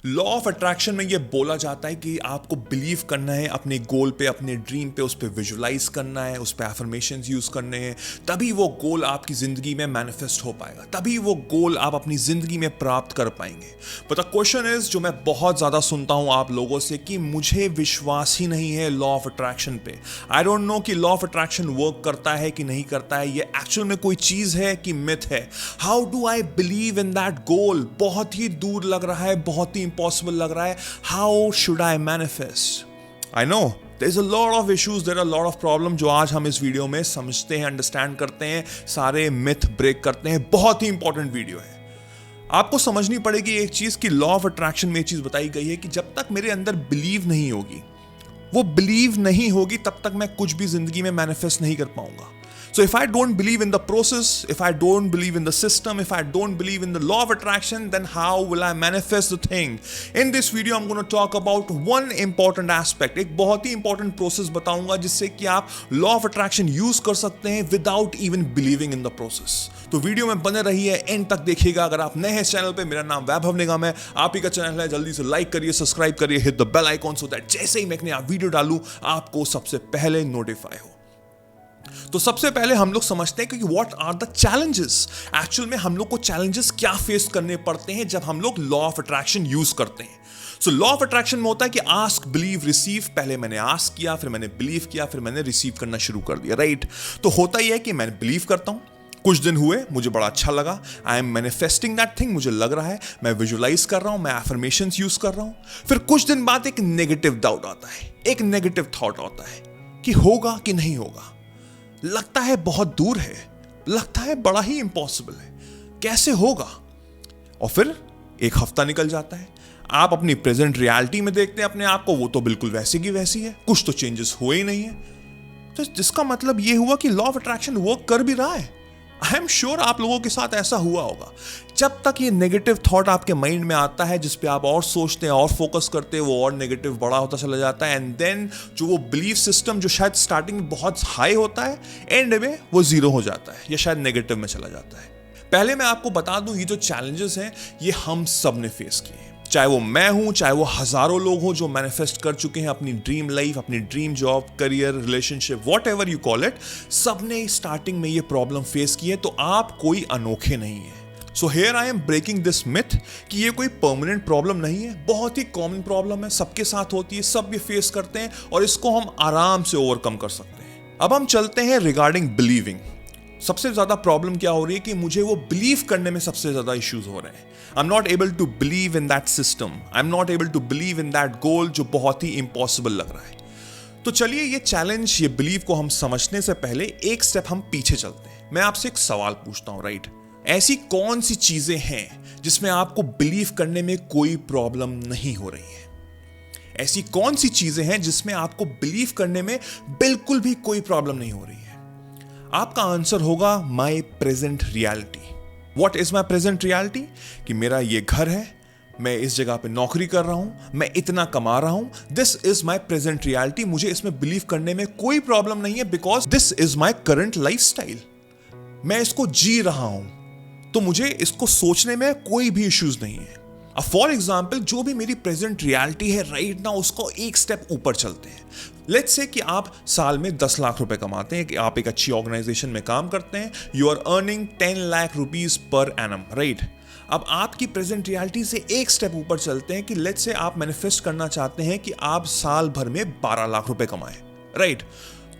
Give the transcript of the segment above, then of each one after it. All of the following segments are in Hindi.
लॉ ऑफ अट्रैक्शन में ये बोला जाता है कि आपको बिलीव करना है अपने गोल पे, अपने ड्रीम पे, उस पर विजुलाइज करना है, उस पर एफर्मेशंस यूज करने हैं, तभी वो गोल आपकी जिंदगी में मैनिफेस्ट हो पाएगा, तभी वो गोल आप अपनी जिंदगी में प्राप्त कर पाएंगे। बट द क्वेश्चन इज, जो मैं बहुत ज्यादा सुनता हूं आप लोगों से, कि मुझे विश्वास ही नहीं है लॉ ऑफ अट्रैक्शन पे। आई डोंट नो कि लॉ ऑफ अट्रैक्शन वर्क करता है कि नहीं करता है, ये एक्चुअल में कोई चीज है कि मिथ है। How do I believe in that गोल? बहुत ही दूर लग रहा है, बहुत ही impossible लग रहा है। How should I manifest? I know there's a lot of issues, there are a lot of problems जो आज हम इस वीडियो में समझते हैं, अंडरस्टैंड करते हैं, सारे मिथ ब्रेक करते हैं। बहुत ही इंपॉर्टेंट वीडियो है। आपको समझनी पड़ेगी एक चीज कि लॉ ऑफ अट्रैक्शन में एक चीज बताई गई है कि जब तक मेरे अंदर बिलीव नहीं होगी, वो बिलीव नहीं होगी, तब तक मैं कुछ भी जिंदगी में मैनिफेस्ट नहीं कर पाऊंगा। So if I don't believe in the process, if I don't believe in the system, if I don't believe in the law of attraction, then how will I manifest the thing? In this video, I'm going to talk about one important aspect. एक बहुत ही important process बताऊंगा जिससे कि आप law of attraction use कर सकते हैं without even believing in the process. तो वीडियो में बने रहिए, एंड तक देखिएगा। अगर आप नए हैं चैनल पे, मेरा नाम वैभव निगम है, आप ही का चैनल है, जल्दी से लाइक करिए, सब्सक्राइब करिए, hit the bell icon so that जैसे ही मैं एक नया वीडियो डालूं आपको सबसे पहले नोटिफाई हो। तो सबसे पहले हम लोग समझते हैं कि what are the challenges. Actual में हम लोग को चैलेंजेस क्या फेस करने पड़ते हैं जब हम लोग लॉ ऑफ अट्रैक्शन यूज करते हैं। सो लॉ ऑफ अट्रैक्शन में होता है कि आस्क, बिलीव, रिसीव। पहले मैंने आस्क किया, फिर मैंने बिलीव किया, फिर मैंने रिसीव करना शुरू कर दिया, राइट? तो होता ही है कि मैं बिलीव करता हूं, कुछ दिन हुए, मुझे बड़ा अच्छा लगा, I am manifesting that thing, मुझे लग रहा है, मैं विजुलाइज कर रहा हूं, मैं एफर्मेशंस यूज कर रहा हूं। फिर कुछ दिन बाद एक नेगेटिव डाउट आता है, एक नेगेटिव थॉट आता है कि होगा कि नहीं होगा, लगता है बहुत दूर है, लगता है बड़ा ही इम्पॉसिबल है, कैसे होगा? और फिर एक हफ्ता निकल जाता है, आप अपनी प्रेजेंट रियलिटी में देखते हैं अपने आप को, वो तो बिल्कुल वैसी की वैसी है, कुछ तो चेंजेस हुए ही नहीं है। तो जिसका मतलब ये हुआ कि लॉ ऑफ अट्रैक्शन वर्क कर भी रहा है। आई एम श्योर आप लोगों के साथ ऐसा हुआ होगा। जब तक ये नेगेटिव थॉट आपके माइंड में आता है, जिस पे आप और सोचते हैं और फोकस करते हैं, वो और नेगेटिव बड़ा होता चला जाता है, एंड देन जो वो बिलीफ सिस्टम जो शायद स्टार्टिंग में बहुत हाई होता है, एंड में वो जीरो हो जाता है या शायद नेगेटिव में चला जाता है। पहले मैं आपको बता दूं, ये जो चैलेंजेस हैं ये हम सब ने फेस किए हैं, चाहे वो मैं हूं, चाहे वो हजारों लोग हो जो मैनिफेस्ट कर चुके हैं अपनी ड्रीम लाइफ, अपनी dream job, career, relationship, what ever you call it. सबने स्टार्टिंग में ये प्रॉब्लम फेस की है, तो आप कोई अनोखे नहीं है। So here I am breaking this myth कि ये कोई परमानेंट प्रॉब्लम नहीं है, बहुत ही कॉमन प्रॉब्लम है, सबके साथ होती है, सब ये फेस करते हैं और इसको हम आराम से ओवरकम कर सकते हैं। अब हम चलते हैं रिगार्डिंग बिलीविंग। सबसे ज्यादा प्रॉब्लम क्या हो रही है कि मुझे वो बिलीव करने में सबसे ज्यादा इश्यूज हो रहे हैं। I am not able to believe in that system, I am not able to believe in that goal जो बहुत ही इम्पॉसिबल लग रहा है। तो चलिए ये चैलेंज, ये बिलीव को हम समझने से पहले एक स्टेप हम पीछे चलते हैं। मैं आपसे एक सवाल पूछता हूं, राइट? ऐसी कौन सी चीजें हैं जिसमें आपको बिलीव करने में कोई प्रॉब्लम नहीं हो रही है? ऐसी कौन सी चीजें हैं जिसमें आपको बिलीव करने में बिल्कुल भी कोई प्रॉब्लम नहीं हो रही है? आपका आंसर होगा my present reality. What is my present reality? कि मेरा ये घर है, मैं इस जगह पे नौकरी कर रहा हूं, मैं इतना कमा रहा हूं, this is my present reality. मुझे इसमें बिलीव करने में कोई प्रॉब्लम नहीं है, because this is my current life style. मैं इसको जी रहा हूं, तो मुझे इसको सोचने में कोई भी इश्यूज नहीं है। अब फॉर एग्जाम्पल, जो भी मेरी प्रेजेंट रियलिटी है राइट नाउ, उसको एक स्टेप ऊपर चलते हैं। लेट्स से कि आप साल में 10 लाख रुपए कमाते हैं, कि आप एक अच्छी ऑर्गेनाइजेशन में काम करते हैं, you are earning 10 lakh rupees per annum, right? अब आपकी प्रेजेंट रियलिटी से एक स्टेप ऊपर चलते हैं कि लेट्स से आप मैनिफेस्ट करना चाहते हैं कि आप साल भर में 12 लाख रुपए कमाएं, राइट?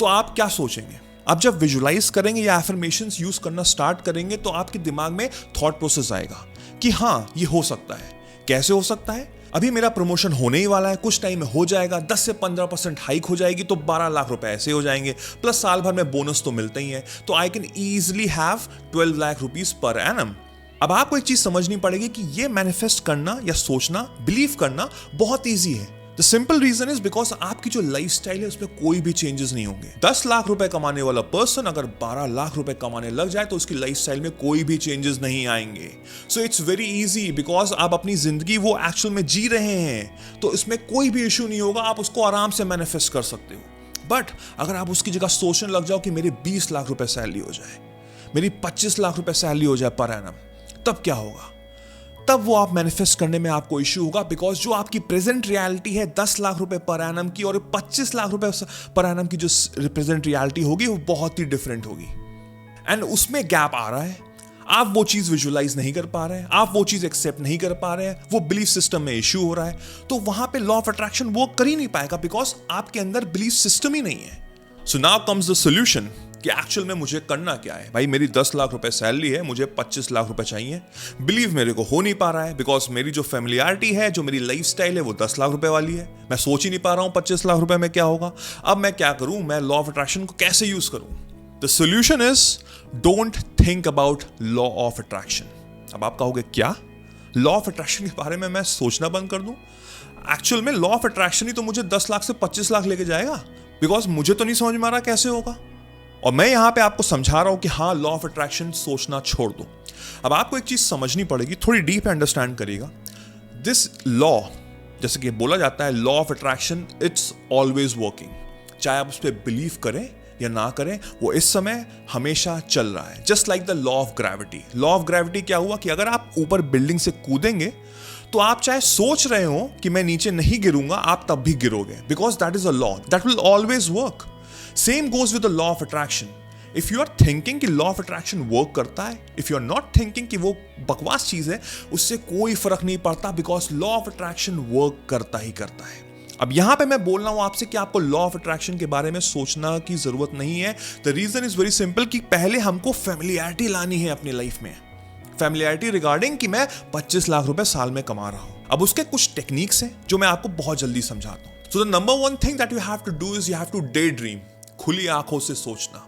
तो आप क्या सोचेंगे? आप जब विजुलाइज करेंगे या एफर्मेशंस यूज करना स्टार्ट करेंगे, तो आपके दिमाग में थॉट प्रोसेस आएगा कि हाँ, ये हो सकता है। कैसे हो सकता है? अभी मेरा प्रमोशन होने ही वाला है, कुछ टाइम में हो जाएगा, 10 से 15% हाइक हो जाएगी, तो 12 लाख रुपए ऐसे हो जाएंगे, प्लस साल भर में बोनस तो मिलते ही है, तो I can easily have 12 lakh rupees per annum. अब आपको एक चीज समझनी पड़ेगी कि ये मैनिफेस्ट करना या सोचना, बिलीव करना बहुत ईजी है। The simple reason is because आपकी जो लाइफ स्टाइल है उसमें कोई भी चेंजेस नहीं होंगे। 10 लाख रुपए कमाने वाला पर्सन अगर 12 लाख रुपए कमाने लग जाए तो उसकी लाइफ स्टाइल में कोई भी चेंजेस नहीं आएंगे। So it's very easy, because आप अपनी जिंदगी वो एक्चुअल में जी रहे हैं, तो इसमें कोई भी इशू नहीं होगा, आप उसको आराम से मैनिफेस्ट कर सकते हो। बट अगर आप उसकी जगह सोचने लग जाओ कि मेरी 20 लाख रुपए सैलरी हो जाए, मेरी 25 लाख रुपए सैलरी हो जाए पर एनम, तब क्या होगा? तब वो आप मैनिफेस्ट करने में आपको इश्यू होगा, बिकॉज जो आपकी प्रेजेंट रियलिटी है 10 लाख रुपए पर एनम की और 25 लाख रुपए पर एनम की जो प्रेजेंट रियलिटी होगी वो बहुत ही डिफरेंट होगी, एंड उसमें गैप आ रहा है। आप वो चीज विजुअलाइज नहीं कर पा रहे हैं, आप वो चीज एक्सेप्ट नहीं कर पा रहे हैं, वो बिलीफ सिस्टम में इश्यू हो रहा है, तो वहां पे लॉ ऑफ अट्रैक्शन वर्क कर ही नहीं पाएगा, बिकॉज आपके अंदर बिलीफ सिस्टम ही नहीं है। So now comes the solution कि एक्चुअल में मुझे करना क्या है। भाई मेरी 10 लाख रुपए सैलरी है, मुझे 25 लाख रुपए चाहिए। बिलीव मेरे को हो नहीं पा रहा है, बिकॉज मेरी जो फैमिलियरिटी है, जो मेरी लाइफ स्टाइल है, वो 10 लाख रुपए वाली है। मैं सोच ही नहीं पा रहा हूं 25 लाख रुपए में क्या होगा। अब मैं क्या करूं, मैं लॉ ऑफ अट्रैक्शन को कैसे यूज करूं? The solution is don't think about law of attraction. अब आप कहोगे क्या, लॉ ऑफ अट्रैक्शन के बारे में मैं सोचना बंद कर दूं? एक्चुअल में लॉ ऑफ अट्रैक्शन ही तो मुझे 10 लाख से 25 लाख लेके जाएगा, बिकॉज मुझे तो नहीं समझ में आ रहा कैसे होगा। और मैं यहां पे आपको समझा रहा हूं कि हाँ, लॉ ऑफ अट्रैक्शन सोचना छोड़ दो। अब आपको एक चीज समझनी पड़ेगी, थोड़ी डीप अंडरस्टैंड करिएगा। दिस लॉ, जैसे कि बोला जाता है law of attraction, it's always working. चाहे आप उस पर बिलीव करें या ना करें, वो इस समय हमेशा चल रहा है। Just like the law of gravity. Law of gravity क्या हुआ कि अगर आप ऊपर बिल्डिंग से कूदेंगे तो आप चाहे सोच रहे हो कि मैं नीचे नहीं गिरूंगा, आप तब भी गिरोगे, because that is a law that will always work. Same goes with the law of attraction. If you are thinking कि लॉ ऑफ अट्रैक्शन वर्क करता है, if you are not thinking कि वो बकवास चीज है, उससे कोई फर्क नहीं पड़ता, because law of attraction work करता ही करता है। अब यहां पे मैं बोल रहा हूं आपसे कि आपको लॉ ऑफ अट्रैक्शन के बारे में सोचना की जरूरत नहीं है। The reason is very simple कि पहले हमको फैमिलियरिटी लानी है अपनी लाइफ में। फैमिलियरिटी रिगार्डिंग कि मैं 25 लाख रुपए साल में कमा रहा हूं। अब उसके कुछ टेक्निक्स हैं जो मैं आपको बहुत जल्दी समझाता हूं। So the number one thing that you have to do is you have to daydream. खुली आंखों से सोचना।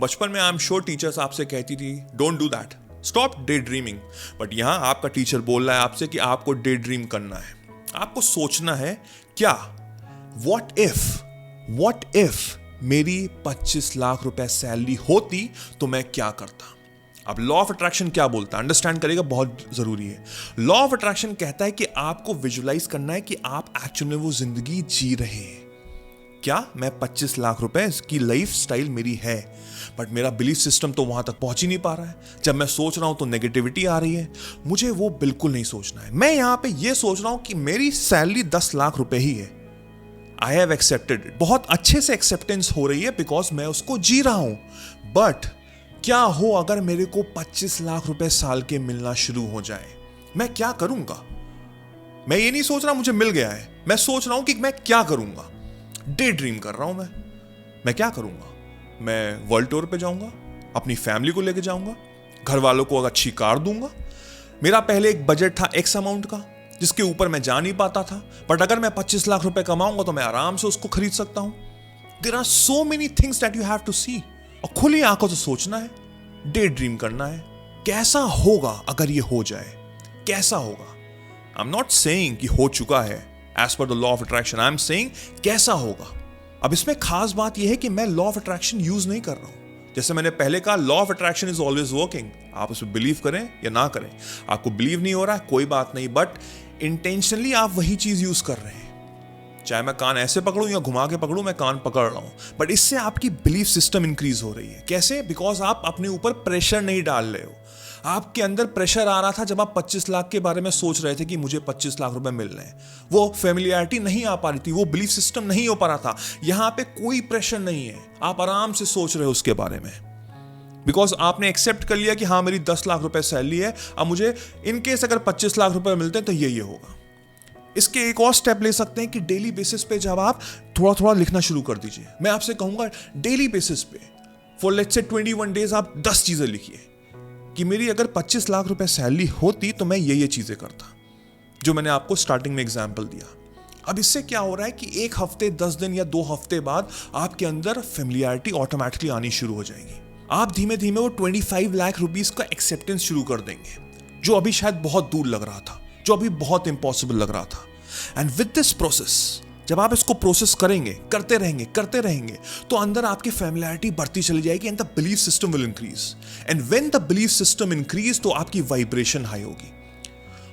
बचपन में आई एम श्योर टीचर्स आपसे कहती थी don't do that, stop day dreaming. But यहां आपका टीचर बोल रहा है आपसे कि आपको डे ड्रीम करना है, आपको सोचना है क्या, व्हाट इफ मेरी 25 लाख रुपए सैलरी होती तो मैं क्या करता। अब लॉ ऑफ अट्रैक्शन क्या बोलता है, अंडरस्टैंड करेगा, बहुत जरूरी है। लॉ ऑफ अट्रैक्शन कहता है कि आपको विजुअलाइज करना है कि आप एक्चुअल में वो जिंदगी जी रहे हैं। क्या मैं 25 लाख रुपए की लाइफ स्टाइल मेरी है, बट मेरा बिलीफ सिस्टम तो वहां तक पहुंच ही नहीं पा रहा है। जब मैं सोच रहा हूं तो नेगेटिविटी आ रही है। मुझे वो बिल्कुल नहीं सोचना है। मैं यहां पे ये सोच रहा हूं कि मेरी सैलरी 10 लाख रुपए ही है। आई हैव एक्सेप्टेड इट, बहुत अच्छे से एक्सेप्टेंस हो रही है, बिकॉज मैं उसको जी रहा हूं। बट क्या हो अगर मेरे को 25 लाख रुपए साल के मिलना शुरू हो जाए, मैं क्या करूंगा? मैं ये नहीं सोच रहा मुझे मिल गया है, मैं सोच रहा हूं कि मैं क्या करूंगा। डे ड्रीम कर रहा हूं मैं क्या करूंगा? मैं वर्ल्ड टूर पे जाऊंगा, अपनी फैमिली को लेके जाऊंगा, घर वालों को अच्छी कार दूंगा। मेरा पहले एक बजट था एक्स अमाउंट का, जिसके ऊपर मैं जा नहीं पाता था, बट अगर मैं 25 लाख रुपए कमाऊंगा तो मैं आराम से उसको खरीद सकता हूं। There are so many things that you have to see. और खुली आंखों से सोचना है, डे ड्रीम करना है। कैसा होगा अगर ये हो जाए, कैसा होगा? आई एम नॉट सेइंग कि हो चुका है as per the law of attraction, I am saying कैसा होगा। अब इसमें खास बात यह है कि मैं लॉ ऑफ अट्रैक्शन यूज नहीं कर रहा हूं। जैसे मैंने पहले कहा, law of attraction is always working. आप उसमें बिलीव करें या ना करें, आपको बिलीव नहीं हो रहा है कोई बात नहीं, बट इंटेंशनली आप वही चीज यूज कर रहे हैं। चाहे मैं कान ऐसे पकड़ूं या घुमा के पकड़ूं, मैं कान पकड़ रहा हूं, बट इससे आपकी बिलीफ सिस्टम इंक्रीज हो रही है। कैसे? बिकॉज आप अपने ऊपर प्रेशर नहीं डाल रहे हो। आपके अंदर प्रेशर आ रहा था जब आप 25 लाख के बारे में सोच रहे थे कि मुझे 25 लाख रुपए मिल रहे हैं। वो फैमिलियरिटी नहीं आ पा रही थी, वो बिलीफ सिस्टम नहीं हो पा रहा था। यहां पे कोई प्रेशर नहीं है, आप आराम से सोच रहे हो उसके बारे में, बिकॉज आपने एक्सेप्ट कर लिया कि हाँ मेरी 10 लाख रुपए सैलरी है, अब मुझे इनकेस अगर 25 लाख रुपए मिलते हैं तो ये होगा। इसके एक और स्टेप ले सकते हैं कि डेली बेसिस पे जब आप थोड़ा थोड़ा लिखना शुरू कर दीजिए। मैं आपसे कहूंगा डेली बेसिस पे फॉर लेट्स से 21 डेज आप 10 चीजें लिखिए कि मेरी अगर 25 लाख रुपए सैलरी होती तो मैं ये चीजें करता, जो मैंने आपको स्टार्टिंग में एग्जांपल दिया। अब इससे क्या हो रहा है कि एक हफ्ते, 10 दिन या 2 हफ्ते बाद आपके अंदर फैमिलियरिटी ऑटोमेटिकली आनी शुरू हो जाएगी। आप धीमे धीमे वो 25 लाख रुपीस का एक्सेप्टेंस शुरू कर देंगे, जो अभी शायद बहुत दूर लग रहा था, जो अभी बहुत इंपॉसिबल लग रहा था। एंड विद दिस प्रोसेस, जब आप इसको प्रोसेस करेंगे, करते रहेंगे, तो अंदर आपकी फैमिलियरिटी बढ़ती चली जाएगी and the belief system will increase. And when the belief system increase, तो आपकी वाइब्रेशन हाई होगी।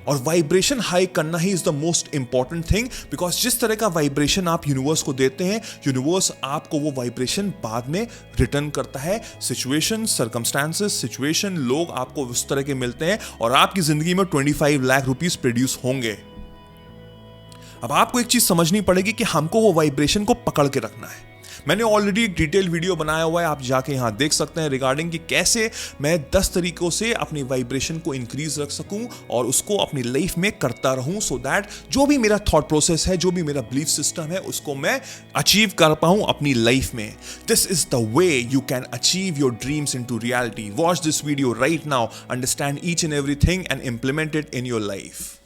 और वाइब्रेशन हाई करना he is the most important thing, because जिस तरह का वाइब्रेशन आप यूनिवर्स को देते हैं, यूनिवर्स आपको वो वाइब्रेशन बाद में रिटर्न करता है। सिचुएशन, सर्कमस्टांसेस, सिचुएशन, लोग आपको उस तरह के मिलते हैं और आपकी जिंदगी में 25 लाख रुपीस प्रोड्यूस होंगे। अब आपको एक चीज समझनी पड़ेगी कि हमको वो वाइब्रेशन को पकड़ के रखना है। मैंने ऑलरेडी एक डिटेल वीडियो बनाया हुआ है, आप जाके यहां देख सकते हैं, रिगार्डिंग कि कैसे मैं 10 तरीकों से अपनी वाइब्रेशन को इंक्रीज रख सकूं और उसको अपनी लाइफ में करता रहूं, सो दैट जो भी मेरा थॉट प्रोसेस है, जो भी मेरा बिलीफ सिस्टम है, उसको मैं अचीव कर पाऊं अपनी लाइफ में। This is the way you can achieve your dreams into reality. Watch this video right now, understand each and everything and implement it in your life.